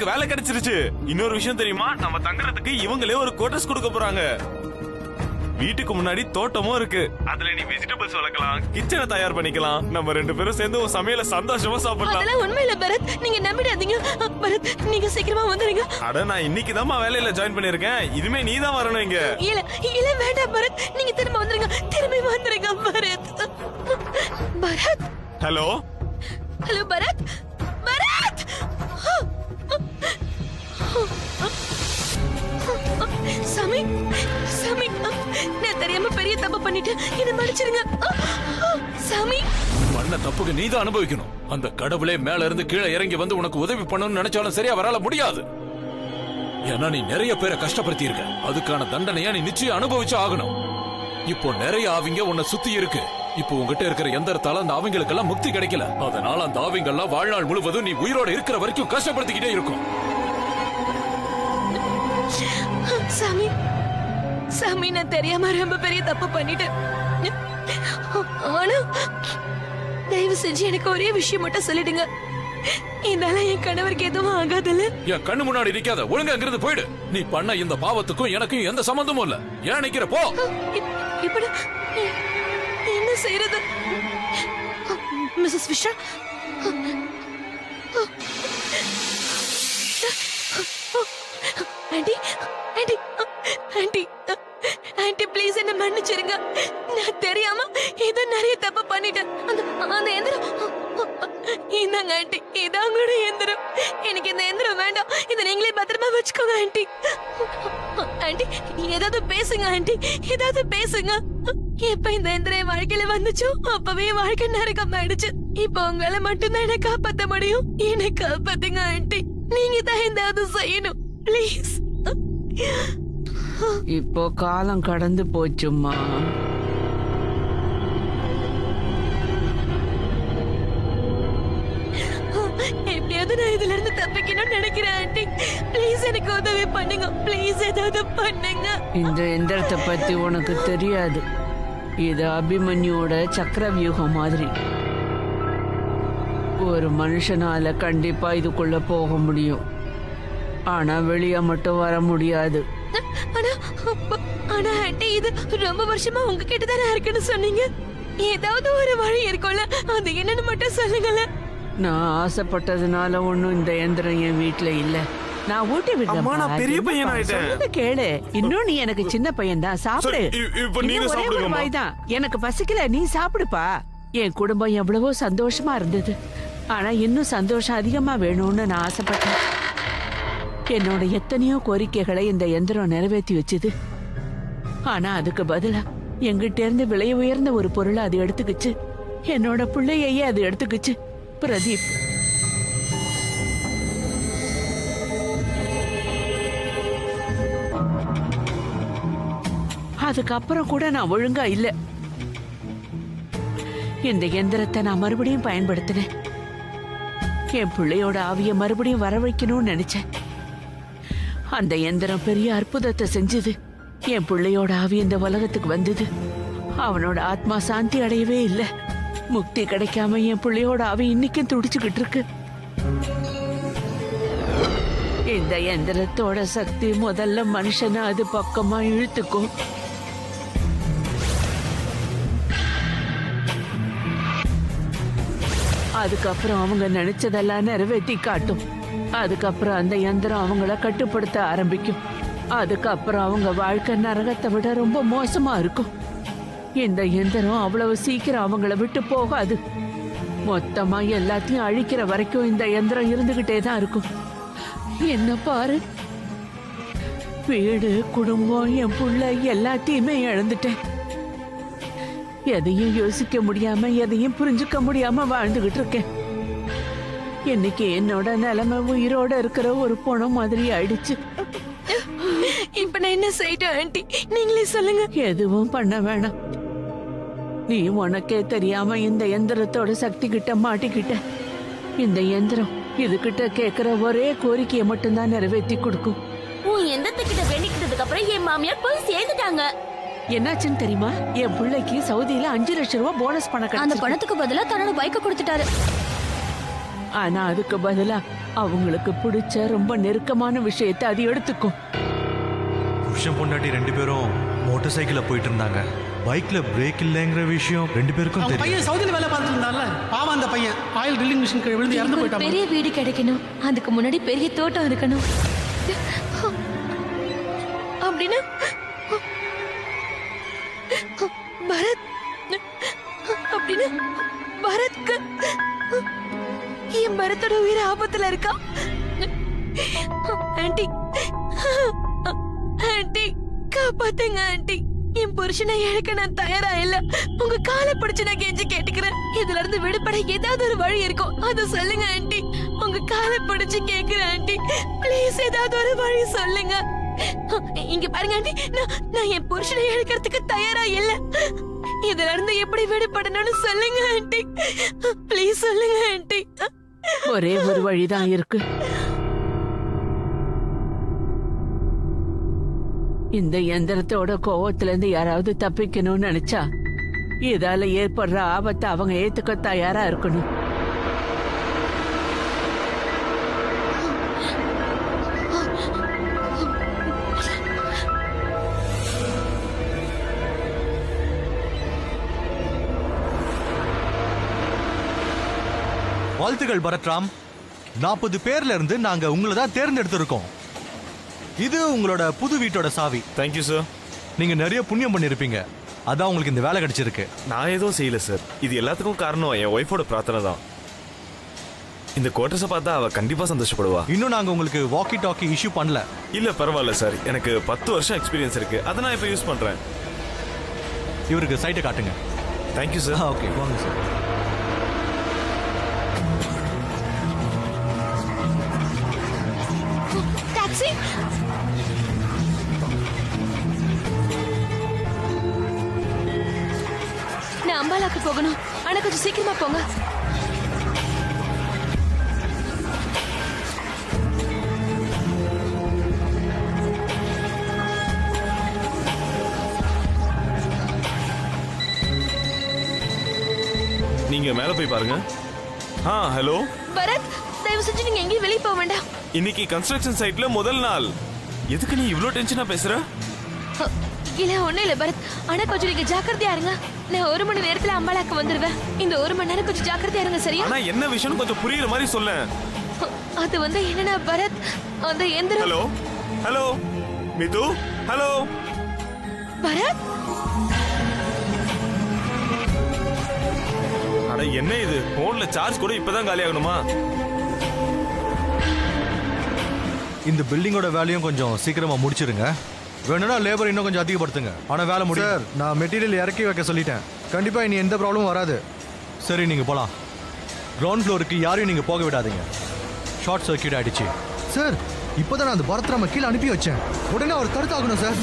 எனக்கு வேலை கிடைச்சிருச்சு. இன்னொரு விஷயம் தெரியுமா, நம்ம தங்குறதுக்கு இவங்களே ஒரு குவார்டர்ஸ் கொடுக்க போறாங்க. வீட்டுக்கு முன்னாடி தோட்டமும் இருக்கு. அதுல நீ வெஜிடபிள்ஸ் வளர்க்கலாம், கிச்சனை தயார் பண்ணிக்கலாம். நம்ம 2 பேரும் சேர்ந்து ஒரு சமையல சந்தோஷமா சாப்பிடலாம். அதெல்லாம் உண்மை இல்ல பரத், நீங்க நம்பிடாதீங்க. பரத், நீங்க சீக்கிரமா வந்துருங்க. அட, நான் இன்னைக்கு தான் வேலையில ஜாயின் பண்ணிருக்கேன். இதுமே நீ தான் வரணும் இங்க. இல்ல இல்ல வேண்டாம் பரத், நீங்க திரும்ப வந்துருங்க. திரும்பி வந்துருங்க பரத். பரத். Hello hello Bharat. பரத். சாமி, சாமி, நான் தெரியாம பெரிய தப்பு பண்ணிட்டேன். என்ன மன்னிச்சிருங்க சாமி. பண்ண தப்புக்கு நீ தான் அனுபவிக்கணும். அந்த கடவுளே மேல இருந்து கீழே இறங்கி வந்து உனக்கு உதவி பண்ணணும்னு நினைச்சாலும் சரியா வரால முடியாது. ஏன்னா நீ நிறைய பேரை கஷ்டப்படுத்தி இருக்க. அதுக்கான தண்டனையா நீ நிச்சயம் அனுபவிச்சு ஆகணும். இப்போ நிறைய ஆவிங்க உன்னை சுத்தி இருக்கு. இப்போ உங்ககிட்ட இருக்கிற எந்திரத்தால அந்த ஆவிங்களுக்கெல்லாம் முக்தி கிடைக்கல. அதனால அந்த ஆவிங்கெல்லாம் வாழ்நாள் முழுவதும் நீ உயிரோட இருக்கிற வரைக்கும் கஷ்டப்படுத்திக்கிட்டே இருக்கும். சாமி, சாமி, நான் தெரியாம ரொம்ப பெரிய தப்பு பண்ணிட்டேன். ஆனா தயவு செஞ்சு எனக்கு ஒரே விஷயம் மட்டும் சொல்லிடுங்க. இதனால என் கணவருக்கு எதுவும் ஆகாதுல்ல? என் கண்ணு முன்னாடி நிக்காத, ஒழுங்கா அங்கிருந்து போயிடு. நீ பண்ண இந்த பாவத்துக்கும் எனக்கும் எந்த சம்பந்தமும் இல்ல. ஏன் நிக்கிற? போ. இப்படி என்ன செய்யறது? Mrs Fisher, aunty, aunty, aunty, aunty, please என்ன மன்னிச்சிருங்க. நான் தெரியாம ஏதோ நிறைய தப்பு பண்ணிட்டேன். அந்த எந்திரம் இந்தாங்க ஆண்டி, இதான் உங்களோட எந்திரம். எனக்கு இந்த எந்திரம் வேண்டாம். இதை நீங்களே பத்திரமா வச்சுக்கோங்க ஆண்டி. ஆண்டி, ஏதாவது பேசுங்க ஆண்டி, ஏதாவது பேசுங்க. எப்ப இந்த எந்திரம் என் வாழ்க்கையில வந்துச்சோ அப்பவே வாழ்க்கை நரகம் ஆயிடுச்சு. இப்ப உங்களால மட்டும்தான் என்ன காப்பாத்த முடியும். என்னை காப்பாத்துங்க ஆண்டி. நீங்க தான் ஏதாவது செய்யணும் ப்ளீஸ். இப்போ காலம் கடந்து போச்சும்மா. எப்படியாவது நான் இதுல இருந்து தப்பிக்கணும்னு நினைக்கிறேன் ஆண்டி. ப்ளீஸ் எனக்கு உதவி பண்ணுங்க. ப்ளீஸ் ஏதாவது பண்ணுங்க. இந்த எந்திரத்தை பத்தி உனக்கு தெரியாது. இது அபிமன்யோட சக்கர வியூகம் மாதிரி. ஒரு மனுஷனால கண்டிப்பா இதுக்குள்ள போக முடியும். ஆனா வெளியே மட்டும் வர முடியாது. ஆனா ஆண்டி, இது ரொம்ப வருஷமா உங்ககிட்ட தானே இருக்குன்னு சொன்னீங்க. ஏதாவது ஒரு வழி இருக்கும்ல, அது என்னன்னு மட்டும் சொல்லுங்களேன். நான் ஆசைப்பட்டதுனால ஒண்ணும் இந்த எந்திரம் என் வீட்டுல இல்ல. நான் ஊட்டி விடுறேன். பெரிய பையன் ஆயிட்டேன். கேளு, இன்னும் நீ எனக்கு சின்ன பையன் தான். சாப்பிடு. ஒரே ஒரு வாய் தான். எனக்கு பசிக்கல, நீ சாப்பிடுப்பா. என் குடும்பம் எவ்வளவோ சந்தோஷமா இருந்தது. ஆனா இன்னும் சந்தோஷம் அதிகமா வேணும்னு நான் ஆசைப்பட்டேன். என்னோட எத்தனையோ கோரிக்கைகளை இந்த எந்திரம் நிறைவேற்றி வச்சுது. ஆனா அதுக்கு பதிலா எங்கிட்ட இருந்து விலை உயர்ந்த ஒரு பொருளை அது எடுத்துக்கிச்சு. என்னோட பிள்ளையே அது எடுத்துக்கிச்சு. பிரதீப். அதுக்கப்புறம் கூட நான் ஒழுங்கா இல்ல. இந்த எந்திரத்தை நான் மறுபடியும் பயன்படுத்தினேன். என் பிள்ளையோட ஆவிய மறுபடியும் வரவைக்கணும்னு நினைச்சேன். அந்த எந்திரம் பெரிய அற்புதத்தை செஞ்சது. என் பிள்ளையோட ஆவி இந்த உலகத்துக்கு வந்தது. அவனோட ஆத்மா சாந்தி அடையவே இல்லை. முக்தி கிடைக்காம என் பிள்ளையோட ஆவி இன்னைக்கும் துடிச்சுக்கிட்டு இருக்கு. இந்த எந்திரத்தோட சக்தி முதல்ல மனுஷனை அது பக்கமா இழுத்துக்கும். அதுக்கப்புறம் அவங்க நினைச்சதெல்லாம் நிறைவேற்றி காட்டும். அதுக்கப்புறம் அந்த யந்திரம் அவங்கள கட்டுப்படுத்த ஆரம்பிக்கும். அதுக்கப்புறம் அவங்க வாழ்க்கை நரகத்தை விட ரொம்ப மோசமா இருக்கும். இந்த யந்திரம் அவ்வளவு சீக்கிரம் அவங்கள விட்டு போகாது. மொத்தமா எல்லாத்தையும் அழிக்கிற வரைக்கும் இந்த யந்திரம் இருந்துகிட்டே தான் இருக்கும். என்ன பாரு, வீடு, குடும்பம், என் புள்ள எல்லாத்தையுமே இழந்துட்டேன். எதையும் யோசிக்க முடியாம, எதையும் புரிஞ்சுக்க முடியாம வாழ்ந்துகிட்டு இருக்கேன். இன்னைக்கு என்னோட நிலைமை உயிரோட இருக்கிற ஒரு பொணம் மாதிரி ஆயிடுச்சு. இப்ப நான் என்ன செய்யட்டும் ஆண்டி, நீங்களே சொல்லுங்க. எதுவும் பண்ண வேணாம். நீ உனக்கே தெரியாம இந்த எந்திரத்தோட சக்தி கிட்ட மாட்டிக்கிட்ட. இந்த எந்திரம் இதுகிட்ட கேக்குற ஒரே கோரிக்கையை மட்டும்தான் நிறைவேற்றி கொடுக்கும். உன் எந்திரத்துக்கிட்ட வேண்டிக்கிட்டதுக்கு அப்புறம் என் மாமியார் போய் சேர்ந்துட்டாங்க. என்னாச்சுன்னு தெரியுமா? என் பிள்ளைக்கு சவுதியில 5 லட்சம் ரூபாய் போனஸ் பணம். அந்த பணத்துக்கு பதிலா தன்னோட பைக்கை கொடுத்துட்டாரு. ஆனா அதுக்கு பதிலா அவங்களுக்கு பிடிச்ச ரொம்ப நெருக்கமான விஷயத்தை அது எடுத்துக்கும். புருஷன் பொண்டாட்டி 2 பேரும் மோட்டார் சைக்கிள்ல போயிட்டு இருந்தாங்க. பைக்ல பிரேக் இல்லைங்கிற விஷயம் 2 பேருக்கும் அவங்க தெரியும். பையன் சவுதியில வேலை பார்த்துட்டு இருந்தான்ல, பாவம் அந்த பையன் ஆயில் ட்ரில்லிங் மிஷின் கீழே விழுந்து இறந்து ஒரு போயிட்டான். பெரிய வீடு கிடைக்கணும், அதுக்கு முன்னாடி பெரிய தோட்டம் இருக்கணும். அப்படின்னு பரத் அப்படின்னு பரத்க்கு என் பரத்தோட உயிர் ஆபத்துல இருக்கா. ஆண்டி ஆண்டி காப்பாத்துங்க ஆண்டி. என் புருஷனை இழக்க நான் தயாரா இல்ல. உங்க காலை பிடிச்சு நான் கெஞ்சி கேட்டுக்கிறேன். இதுல இருந்து விடுபட ஏதாவது ஒரு வழி இருக்கும், அதை சொல்லுங்க ஆண்டி. உங்க காலை பிடிச்சு கேக்குறேன் ஆண்டி, ப்ளீஸ் ஏதாவது ஒரு வழி சொல்லுங்க. இங்க பாருங்க ஆண்டி, நான் என் புருஷனை இழக்கிறதுக்கு தயாரா இல்ல. இதுல இருந்து எப்படி விடுபடணும்னு சொல்லுங்க ஆண்டி, ப்ளீஸ் சொல்லுங்க ஆண்டி. ஒரே ஒரு வழிதான் இருக்கு. இந்த எந்திரத்தோட கோவத்துல இருந்து யாராவது தப்பிக்கணும்னு நினைச்சா இதால ஏற்படுற ஆபத்தை அவங்க ஏத்துக்க தயாரா இருக்கணும். வாழ்த்துக்கள் பரத்ராம். 40 பேர்ல இருந்து நாங்க உங்களை தான் தேர்ந்தெடுத்திருக்கோம். இது உங்களோட புது வீட்டோட சாவி. Thank you sir. நீங்க நிறைய புண்ணியம் பண்ணிருப்பீங்க, அதான் உங்களுக்கு இந்த வேலை கிடைச்சிருக்கு. நான் எதுவும் செய்யல சார். இது எல்லாத்துக்கும் காரணம் என் ஒய்ஃபோட பிரார்த்தனை தான். இந்த குவார்டர்ஸை பார்த்தா அவ கண்டிப்பா சந்தோஷப்படுவா. இன்னும் நாங்க உங்களுக்கு வாக்கி டாக்கி இஷ்யூ பண்ணல. இல்ல பரவாயில்ல சார், எனக்கு 10 வருஷம் எக்ஸ்பீரியன்ஸ் இருக்கு, அதை நான் இப்ப யூஸ் பண்றேன். இவருக்கு சைட்டை காட்டுங்க. Thank you sir. ஓகே வாங்க சார். டாக்ஸி. நான் அம்பாலாக்கு போகணும், ஆனா கொஞ்சம் சீக்கிரமா போங்க. நீங்க மேல போய் பாருங்க. ஹலோ பரத், தயவு செஞ்சு நீங்க எங்கேயும் வெளியே போக வேண்டாம். இன்னைக்கு கன்ஸ்ட்ரக்ஷன் சைட்ல முதல் நாள். எதுக்கு நீ இவ்ளோ டென்ஷனா பேசுற? இல்ல ஒண்ணு இல்ல பரத், ஆனா கொஞ்சம் நீங்க ஜாக்கிரதையா இருங்க. நான் 1 மணி நேரத்துல அம்பாலாக்கு வந்துருவேன். இந்த 1 மணி நேரம் கொஞ்சம் ஜாக்கிரதையா இருங்க, சரியா? ஆனா என்ன விஷயம் கொஞ்சம் புரியுற மாதிரி சொல்ல. அது வந்து என்னன்னா பரத், அந்த எந்திரம். Hello hello Mithu, hello Bharat. அட என்ன இது, போன்ல சார்ஜ் கூட இப்பதான் காலி ஆகணுமா? இந்த பில்டிங்கோட வேலையும் கொஞ்சம் சீக்கிரமா முடிச்சிருங்க. வேணும்னா லேபர் இன்னும் கொஞ்சம் அதிகப்படுத்துங்க. ஆனா வேலை முடியும் சார். நான் மெட்டீரியல் இறக்கி வைக்க சொல்லிட்டேன். கண்டிப்பா இனி எந்த ப்ராப்ளமும் வராது. சரி நீங்க போலாம். கிரவுண்ட் ஃப்ளோருக்கு யாரையும் நீங்க போக விடாதீங்க. ஷார்ட் சர்க்கியூட் ஆயிடுச்சு. சார் இப்போதான் நான் அந்த பரத்ராம கீழே அனுப்பி வச்சேன். உடனே அவர் தடுத்தாகணும் சார்.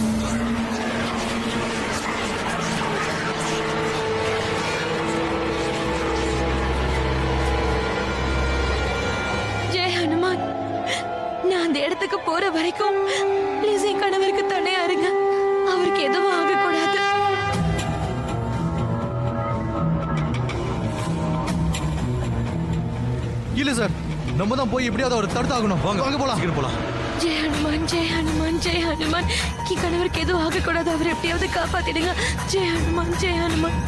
ஜெய் ஹனுமான், நான் அந்த இடத்துக்கு போற வரைக்கும் ப்ளீஸ் என் கணவருக்கு துணையா இருங்க. அவருக்கு எதுவும் ஆகக்கூடாது. இல்ல சார், நம்ம தான் போய் எப்படியாவது அவர் தடுத்தாகணும். வாங்க வாங்க போலாம். சீக்கிரம் போலாம். ஜெய் ஹனுமான், ஜெய் ஹனுமான், ஜெய் ஹனுமான். என் கணவருக்கு எதுவும் ஆகக்கூடாது, அவர் எப்படியாவது காப்பாத்திடுங்க. ஜெய் ஹனுமான், ஜெய் ஹனுமான்.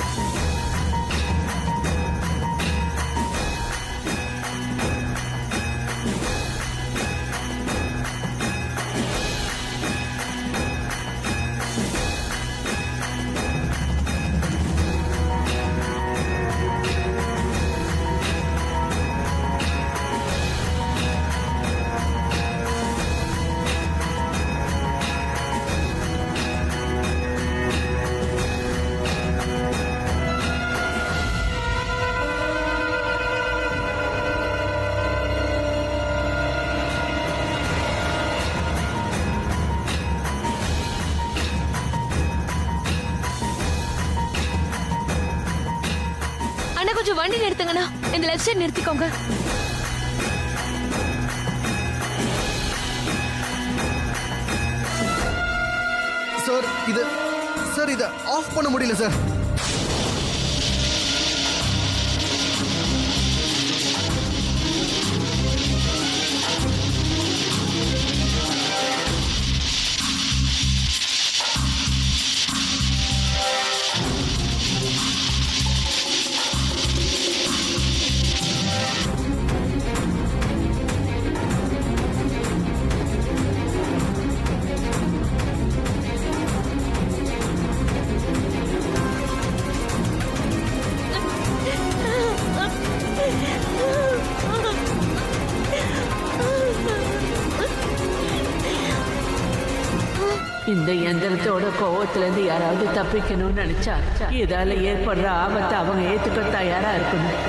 கொஞ்சம் வண்டி நிறுத்துங்கண்ணா. இந்த லெஃப்ட் சைடு நிறுத்திக்கோங்க. சார் இதை ஆஃப் பண்ண முடியல சார். இந்த எந்திரத்தோட கோவத்துல இருந்து யாராவது தப்பிக்கணும்னு நினைச்சா இதால ஏற்படுற ஆபத்தை அவங்க ஏத்துக்க தயாரா இருக்கணும்.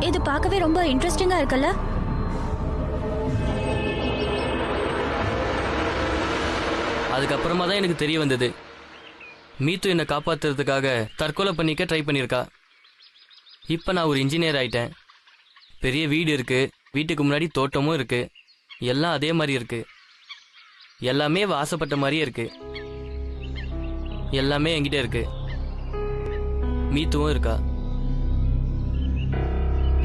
இது பார்க்கவே ரொம்ப இன்ட்ரெஸ்டிங்கா இருக்குல்ல? அதுக்கப்புறமா தான் எனக்கு தெரிய வந்தது, மீத்து என்னை காப்பாத்துறதுக்காக தற்கொலை பண்ணிக்க ட்ரை பண்ணியிருக்கா. இப்போ நான் ஒரு இன்ஜினியர் ஆயிட்டேன். பெரிய வீடு இருக்கு, வீட்டுக்கு முன்னாடி தோட்டமும் இருக்கு, எல்லாம் அதே மாதிரி இருக்கு. எல்லாமே ஆசைப்பட்ட மாதிரியே இருக்கு. எல்லாமே என்கிட்ட இருக்கு. மீத்துவும் இருக்கா.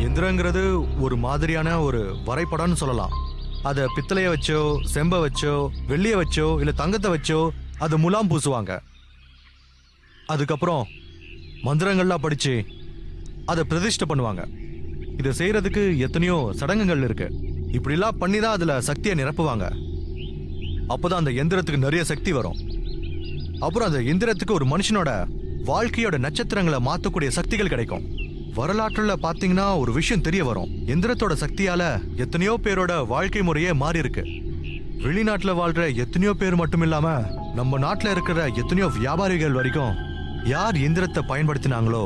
எந்திரங்கிறது ஒரு மாதிரியான ஒரு வரைபடம்னு சொல்லலாம். அதை பித்தளைய வச்சோ, செம்ப வச்சோ, வெள்ளிய வச்சோ, இல்ல தங்கத்தை வச்சோ அது முலாம் பூசுவாங்க. அதுக்கப்புறம் மந்திரங்கள்லாம் படிச்சு அதை பிரதிஷ்டை பண்ணுவாங்க. இதை செய்யறதுக்கு எத்தனையோ சடங்குகள் இருக்கு. இப்படிலாம் பண்ணி தான் அதுல சக்தியை நிரப்புவாங்க. அப்போதான் அந்த எந்திரத்துக்கு நிறைய சக்தி வரும். அப்புறம் அந்த எந்திரத்துக்கு ஒரு மனுஷனோட வாழ்க்கையோட நட்சத்திரங்களை மாற்றக்கூடிய சக்திகள் கிடைக்கும். வரலாற்றுல பாத்தீங்கன்னா ஒரு விஷயம் தெரிய வரும். எந்திரத்தோட சக்தியால எத்தனையோ பேரோட வாழ்க்கை முறையே மாறி இருக்கு. வெளிநாட்டுல வாழ்ற எத்தனையோ பேர் மட்டும் இல்லாம நம்ம நாட்டுல இருக்கிற எத்தனையோ வியாபாரிகள் வரைக்கும் யார் எந்திரத்தை பயன்படுத்தினாங்களோ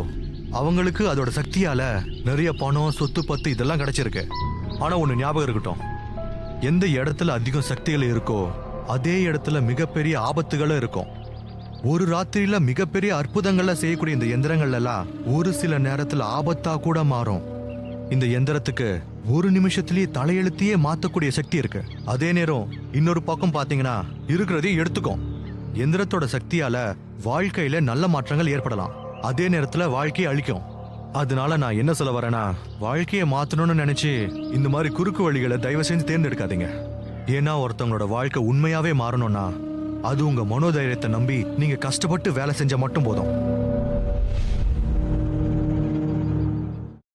அவங்களுக்கு அதோட சக்தியால நிறைய பணம், சொத்து, பத்து இதெல்லாம் கிடைச்சிருக்கு. ஆனா ஒண்ணு ஞாபகம் இருக்கட்டும், எந்த இடத்துல அதிகம் சக்திகள் இருக்கோ அதே இடத்துல மிகப்பெரிய ஆபத்துகளும் இருக்கும். ஒரு ராத்திரியில மிகப்பெரிய அற்புதங்கள்ல செய்யக்கூடிய இந்த எந்திரங்கள் எல்லாம் ஒரு சில நேரத்துல ஆபத்தா கூட மாறும். இந்த எந்திரத்துக்கு ஒரு நிமிஷத்திலேயே தலையெழுத்தையே மாத்தக்கூடிய சக்தி இருக்கு. அதே நேரம் இன்னொரு பக்கம் பாத்தீங்கன்னா இருக்கிறதையும் எடுத்துக்கும். எந்திரத்தோட சக்தியால வாழ்க்கையில நல்ல மாற்றங்கள் ஏற்படலாம், அதே நேரத்துல வாழ்க்கையை அழிக்கும். அதனால நான் என்ன சொல்ல வரேன்னா, வாழ்க்கையை மாத்தணும்னு நினைச்சு இந்த மாதிரி குறுக்கு வழிகளை தயவு செஞ்சு தேர்ந்தெடுக்காதீங்க. ஏன்னா ஒருத்தவங்களோட வாழ்க்கை உண்மையாவே மாறணும்னா அது உங்க மனோதைரியத்தை நம்பி நீங்க கஷ்டப்பட்டு வேலை செஞ்சா மட்டும் போதும்.